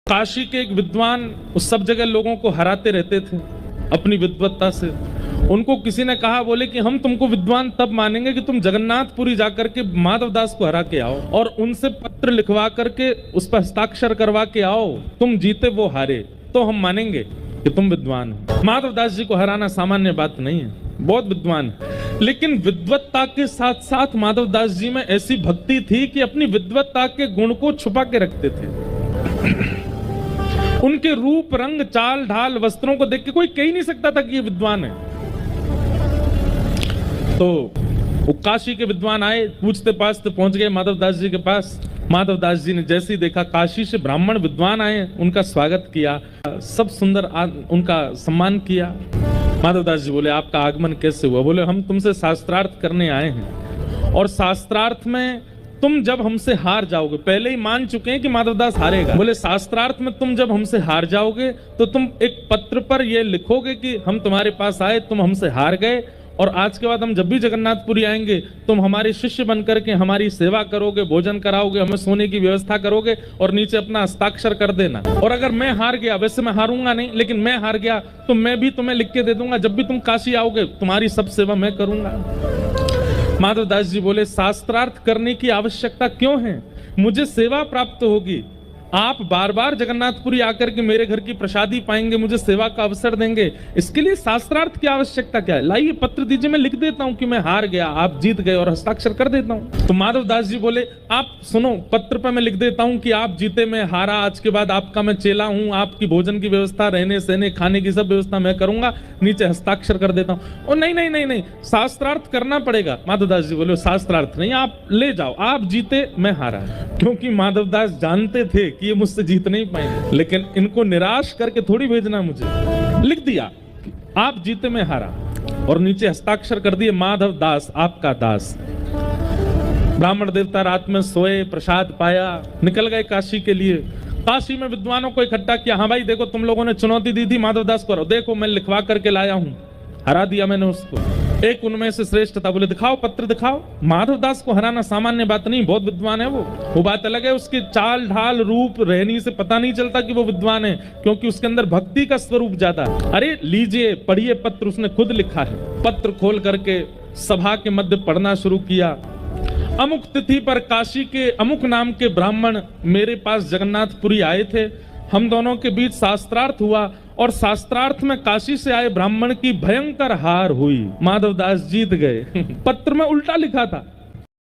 काशी के एक विद्वान उस सब जगह लोगों को हराते रहते थे अपनी विद्वत्ता से। उनको किसी ने कहा, बोले कि हम तुमको विद्वान तब मानेंगे कि तुम जगन्नाथपुरी जाकर के माधवदास को हरा के आओ और उनसे पत्र लिखवा करके उस पर हस्ताक्षर करवा के आओ, तुम जीते वो हारे, तो हम मानेंगे कि तुम विद्वान हो। माधवदास जी को हराना सामान्य बात नहीं है, बहुत विद्वान है, लेकिन विद्वत्ता के साथ साथ माधवदास जी में ऐसी भक्ति थी कि अपनी विद्वत्ता के गुण को छुपा के रखते थे। उनके रूप, रंग, चाल, ढाल, वस्त्रों को देख के कोई कह ही नहीं सकता था कि ये विद्वान है। तो वो काशी के विद्वान आए, पूछते पाछते पहुंच गए माधवदास जी के पास। माधवदास जी ने जैसे ही देखा काशी से ब्राह्मण विद्वान आए, उनका स्वागत किया, सब सुंदर उनका सम्मान किया। माधवदास जी बोले, आपका आगमन कैसे हुआ? बोले, हम तुमसे शास्त्रार्थ करने आए हैं और शास्त्रार्थ में तुम जब हमसे हार जाओगे, पहले ही मान चुके हैं कि माधवदास हारेगा। बोले, शास्त्रार्थ में तुम जब हमसे हार जाओगे तो तुम एक पत्र पर ये लिखोगे कि हम तुम्हारे पास आए, तुम हमसे हार गए, और आज के बाद हम जब भी जगन्नाथपुरी आएंगे तुम हमारे शिष्य बनकर के हमारी सेवा करोगे, भोजन कराओगे, हमें सोने की व्यवस्था करोगे और नीचे अपना हस्ताक्षर कर देना। और अगर मैं हार गया, वैसे मैं हारूंगा नहीं, लेकिन मैं हार गया तो मैं भी तुम्हें लिख के दे दूंगा, जब भी तुम काशी आओगे तुम्हारी सब सेवा मैं करूंगा। माधवदास जी बोले, शास्त्रार्थ करने की आवश्यकता क्यों है? मुझे सेवा प्राप्त होगी, आप बार बार जगन्नाथपुरी आकर के मेरे घर की प्रसादी पाएंगे, मुझे सेवा का अवसर देंगे, इसके लिए शास्त्रार्थ की आवश्यकता क्या है? लाइए पत्र दीजिए, मैं लिख देता हूं कि मैं हार गया, आप जीत गए, और हस्ताक्षर कर देता हूं। तो माधवदास जी बोले, आप सुनो, पत्र पर मैं लिख देता हूं कि आप जीते, मैं हारा, आज के बाद आपका मैं चेला हूं, आपकी भोजन की व्यवस्था, रहने सहने खाने की सब व्यवस्था मैं करूंगा, नीचे हस्ताक्षर कर देता हूं। और नहीं नहीं नहीं नहीं, शास्त्रार्थ करना पड़ेगा। माधवदास जी बोले, शास्त्रार्थ नहीं, आप ले जाओ, आप जीते मैं हारा। क्योंकि माधवदास जानते थे कि ये मुझसे जीत नहीं पाएंगे, लेकिन इनको निराश करके थोड़ी भेजना मुझे। लिख दिया, आप जीते मैं हारा, और नीचे हस्ताक्षर कर दिए, माधवदास आपका दास। ब्राह्मण देवता रात में सोए, प्रसाद पाया, निकल गए काशी के लिए। काशी में विद्वानों को इकट्ठा किया, हाँ भाई देखो, तुम लोगों ने चुनौती दी थी माधवदास को, देखो मैं लिखवा करके लाया हूं, हरा दिया मैंने उसको। एक उनमें से श्रेष्ठ था, बोले, दिखाओ पत्र दिखाओ। माधवदास को हराना सामान्य बात नहीं, बहुत विद्वान है वो बात अलग है। उसके चाल ढाल, रूप, रहनी से पता नहीं चलता कि वो विद्वान है, क्योंकि उसके अंदर भक्ति का स्वरूप ज्यादा है। अरे लीजिए, पढ़िए पत्र, उसने खुद लिखा है। पत्र खोल करके सभा के मध्य पढ़ना शुरू किया। अमुक तिथि पर काशी के अमुक नाम के ब्राह्मण मेरे पास जगन्नाथपुरी आए थे, हम दोनों के बीच शास्त्रार्थ हुआ, और शास्त्रार्थ में काशी से आए ब्राह्मण की भयंकर हार हुई, माधवदास जीत गए। पत्र में उल्टा लिखा था,